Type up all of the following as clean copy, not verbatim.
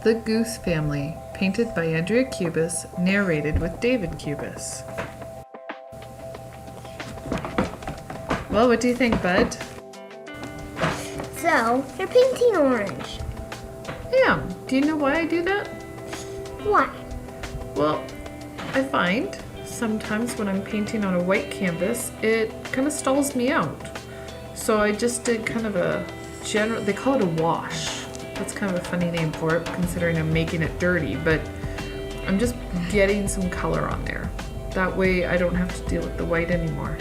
The Goose Family, painted by Andrea Cubis, narrated with David Cubis. Well, what do you think, Bud? So, you're painting orange. Yeah. Do you know why I do that? Why? Well, I find sometimes when I'm painting on a white canvas, it kind of stalls me out. So I just did kind of a general, they call it a wash. That's kind of a funny name for it, considering I'm making it dirty, but I'm just getting some color on there. That way I don't have to deal with the white anymore.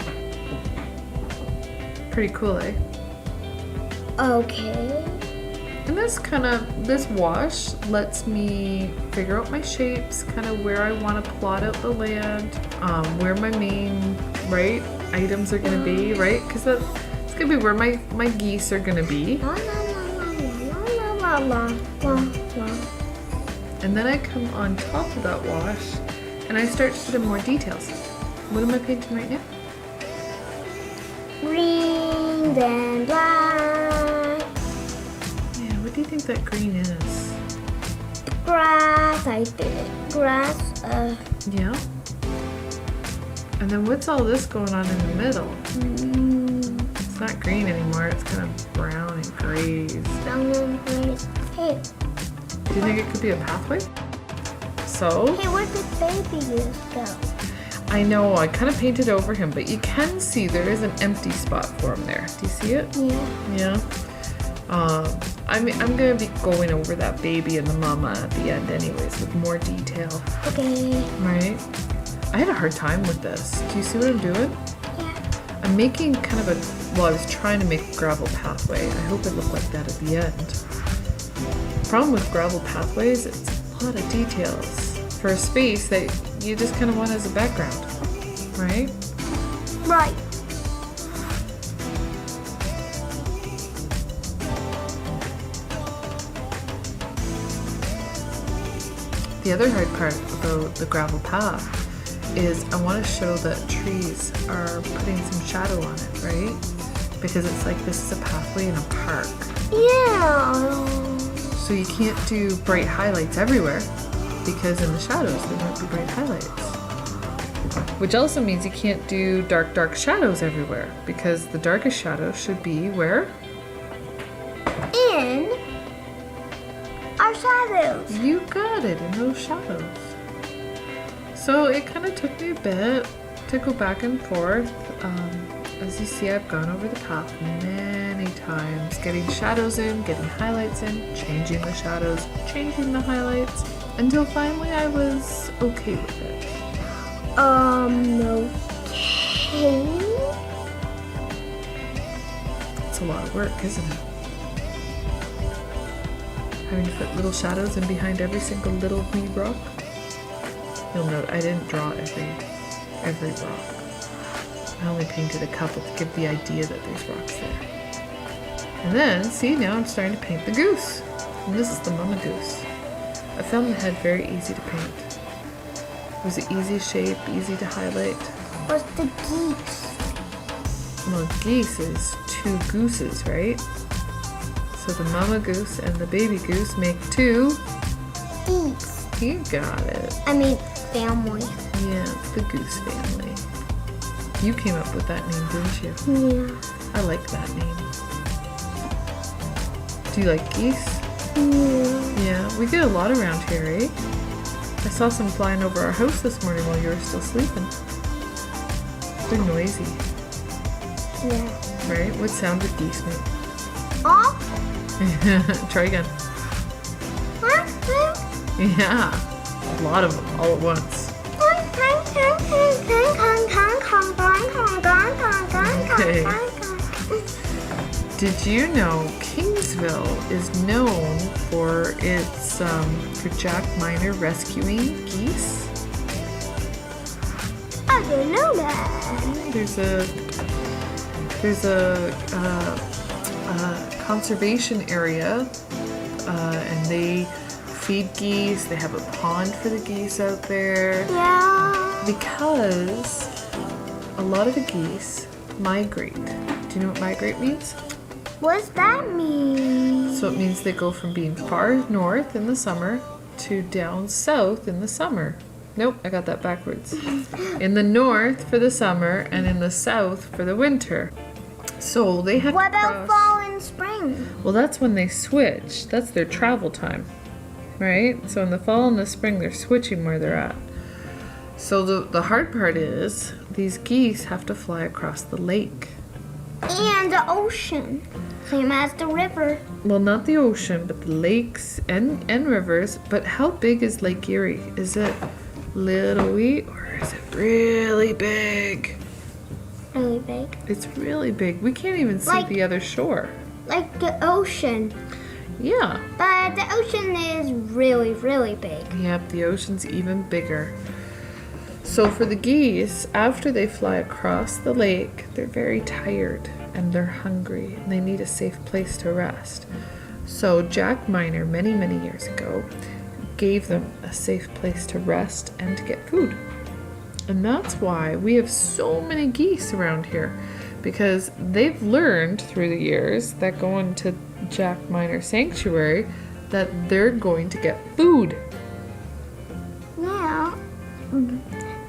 Pretty cool, eh? Okay. And this wash lets me figure out my shapes, kind of where I want to plot out the land, where my main, items are going to be, right? Because that's going to be where my geese are going to be. And then I come on top of that wash and I start to put in more details. What am I painting right now? Green and black. Yeah, what do you think that green is? Grass, I did. Grass, Yeah. And then what's all this going on in the middle? It's not green anymore, it's kind of brown and grays. brown and gray. Hey, Do you think it could be a pathway? So? hey, where did baby goose go? I know, I kind of painted over him, but you can see there is an empty spot for him there. Do you see it? Yeah. Yeah. I'm gonna be going over that baby and the mama at the end anyways with more detail. Okay. Right? I had a hard time with this. Do you see what I'm doing? Yeah. I'm making kind of I was trying to make a gravel pathway. I hope it looked like that at the end. The problem with gravel pathways, it's a lot of details for a space that you just kind of want as a background, right? Right. The other hard part about the gravel path is I want to show that trees are putting some shadow on it, right? Because it's like this is a pathway in a park. Yeah. So you can't do bright highlights everywhere because in the shadows there won't be bright highlights. Which also means you can't do dark shadows everywhere because the darkest shadow should be where? In our shadows. You got it, in those shadows. So it kind of took me a bit to go back and forth. As you see, I've gone over the path many times, getting shadows in, getting highlights in, changing the shadows, changing the highlights, until finally I was okay with it. Okay. It's a lot of work, isn't it? Having to put little shadows in behind every single little wee rock. You'll note I didn't draw every rock. I only painted a couple to give the idea that there's rocks there. And then, see, now I'm starting to paint the goose. And this is the mama goose. I found the head very easy to paint. It was an easy shape, easy to highlight. What's the geese? Well, geese is two gooses, right? So the mama goose and the baby goose make two. Geese. You got it. I mean, family. Yeah, it's the Goose Family. You came up with that name, didn't you? Yeah. I like that name. Do you like geese? Yeah. Yeah, we get a lot around here, eh? I saw some flying over our house this morning while you were still sleeping. They're noisy, Yeah. right? What sound did geese make? Oh. Try again. Yeah, a lot of them all at once. Okay. Did you know Kingsville is known for its for Jack Miner rescuing geese? I didn't know that. There's a conservation area, and they feed geese. They have a pond for the geese out there. Yeah. Because a lot of the geese migrate. Do you know what migrate means? What's that mean? So it means they go from being far north in the summer to down south in the summer. Nope, I got that backwards. In the north for the summer and in the south for the winter. So they have What to about cross. fall and spring? Well, that's when they switch. That's their travel time, right? So in the fall and the spring, they're switching where they're at. So the hard part is these geese have to fly across the lake. And the ocean. Same as the river. Well, not the ocean, but the lakes and rivers. But how big is Lake Erie? Is it little wee or is it really big? Really big. It's really big. We can't even see Like- the other shore. Like the ocean. Yeah. But the ocean is really, really big. Yep, the ocean's even bigger. So for the geese, after they fly across the lake, they're very tired and they're hungry and they need a safe place to rest. So Jack Miner, many, many years ago, gave them a safe place to rest and to get food. And that's why we have so many geese around here, because they've learned through the years that going to Jack Miner Sanctuary that they're going to get food. Yeah.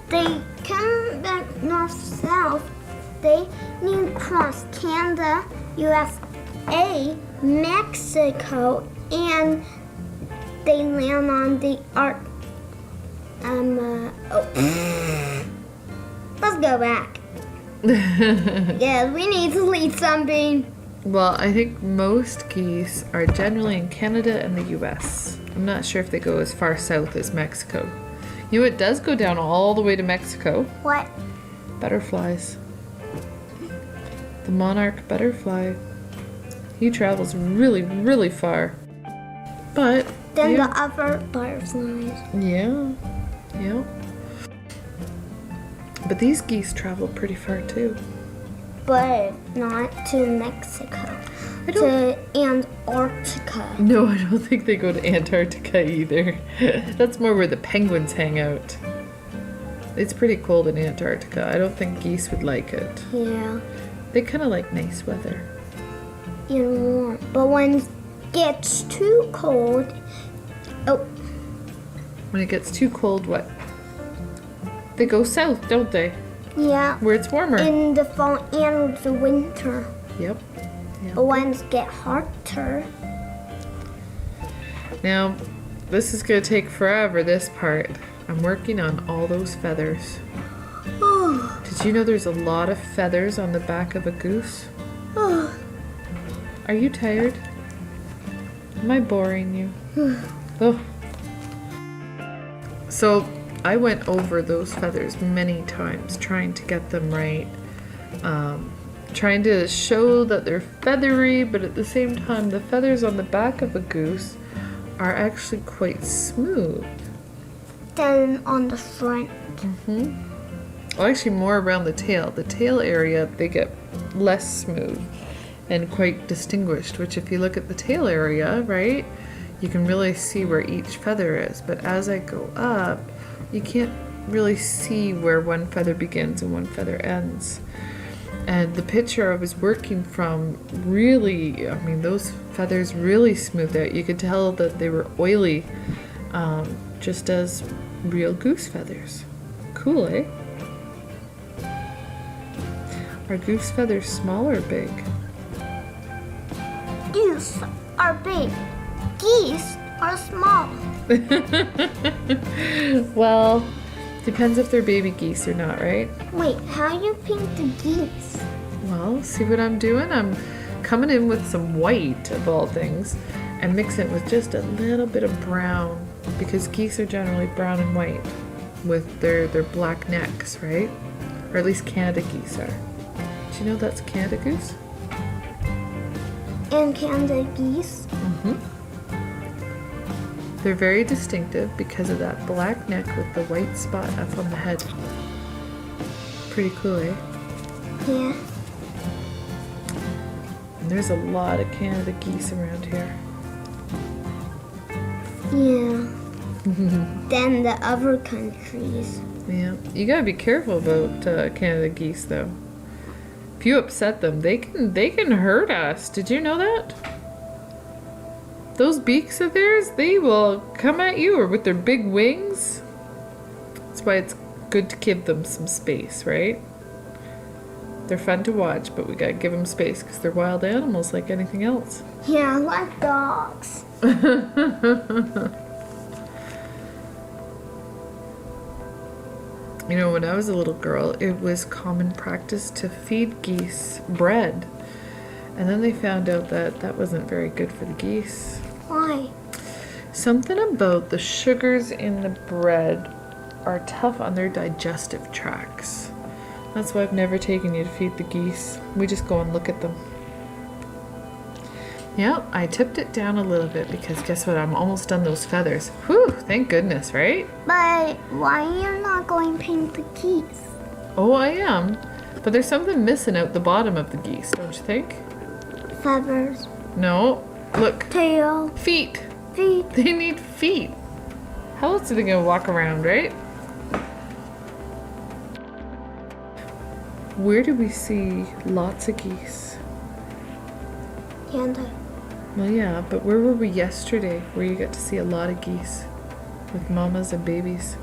They come back north-south. They need to cross Canada, USA, Mexico, and they land on the Let's go back. Yeah, we need to lead something. Well, I think most geese are generally in Canada and the US. I'm not sure if they go as far south as Mexico. You know, it does go down all the way to Mexico. What? Butterflies. The monarch butterfly. He travels really, really far. But Then yeah, the other butterflies. yeah. But these geese travel pretty far too. But not to Mexico. I don't- To Antarctica. No, I don't think they go to Antarctica either. That's more where the penguins hang out. It's pretty cold in Antarctica. I don't think geese would like it. Yeah. They kind of like nice weather. And warm. But when it gets too cold, When it gets too cold, what? They go south, don't they? yeah, Where it's warmer. in the fall and the winter. Yep. But when it get hotter, Now, this is going to take forever, this part. I'm working on all those feathers. Did you know there's a lot of feathers on the back of a goose? Are you tired? Am I boring you? Oh. So I went over those feathers many times, trying to get them right. Trying to show that they're feathery, but at the same time, the feathers on the back of a goose are actually quite smooth. then on the front. Well, actually more around the tail. The tail area, they get less smooth and quite distinguished, which if you look at the tail area, right, you can really see where each feather is. But as I go up, you can't really see where one feather begins and one feather ends. And the picture I was working from really, I mean, those feathers really smoothed out. You could tell that they were oily, just as real goose feathers. Cool, eh? Are goose feathers small or big? Goose are big. Geese are small. Well, depends if they're baby geese or not, right? Wait, how you paint the geese? Well, see what I'm doing? I'm coming in with some white, of all things, and mix it with just a little bit of brown, because geese are generally brown and white with their black necks, right? Or at least Canada geese are. Do you know that's Canada goose? And Canada geese? They're very distinctive because of that black neck with the white spot up on the head. Pretty cool, eh? Yeah. And there's a lot of Canada geese around here. Yeah. Then the other countries. Yeah, you gotta be careful about Canada geese, though. If you upset them, they can hurt us. Did you know that? Those beaks of theirs, they will come at you, or with their big wings. That's why it's good to give them some space, right? They're fun to watch, but we gotta give them space because they're wild animals like anything else. Yeah, like dogs. You know, when I was a little girl, it was common practice to feed geese bread. And then they found out that that wasn't very good for the geese. Why? Something about the sugars in the bread are tough on their digestive tracts. That's why I've never taken you to feed the geese. We just go and look at them. Yeah, I tipped it down a little bit because guess what? I'm almost done those feathers. Whew, thank goodness, right? But why you're not going to paint the geese? Oh, I am. But there's something missing out the bottom of the geese, don't you think? Feathers. No. Look. Tail. Feet. Feet. They need feet. How else are they going to walk around, right? Where do we see lots of geese? Canada. Well, yeah, but where were we yesterday where you got to see a lot of geese with mamas and babies?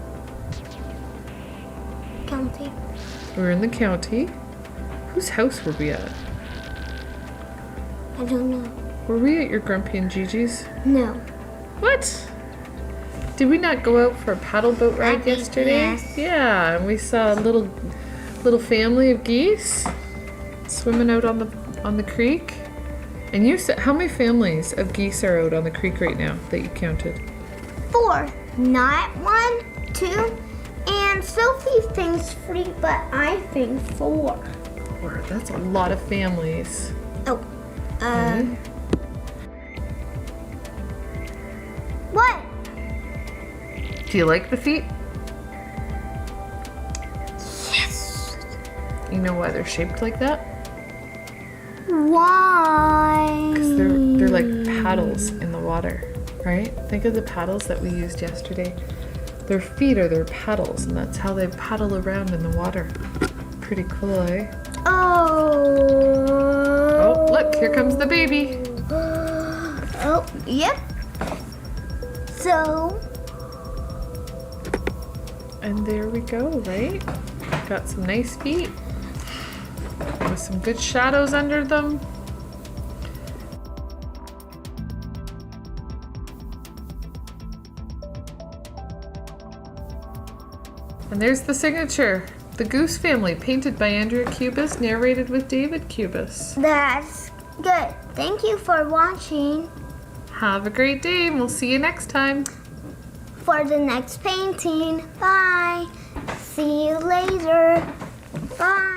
County. We were in the county. Whose house were we at? I don't know. Were we at your Grumpy and Gigi's? No. What? Did we not go out for a paddle boat ride think yesterday? yes. Yeah, and we saw a little family of geese swimming out on the creek. And you said, how many families of geese are out on the creek right now that you counted? 4. Not 1, 2, and Sophie thinks 3, but I think 4. 4. That's a lot of families. Oh. Mhm. What? Do you like the feet? Yes. You know why they're shaped like that? Why? Because they're like paddles in the water, right? Think of the paddles that we used yesterday. Their feet are their paddles, and that's how they paddle around in the water. Pretty cool, eh? Oh. Oh, look, here comes the baby. Oh, yep. So. And there we go, right? Got some nice feet with some good shadows under them. And there's the signature. The Goose Family, painted by Andrea Cubis, narrated with David Cubis. That's good. Thank you for watching. Have a great day, and we'll see you next time. For the next painting. Bye. See you later. Bye.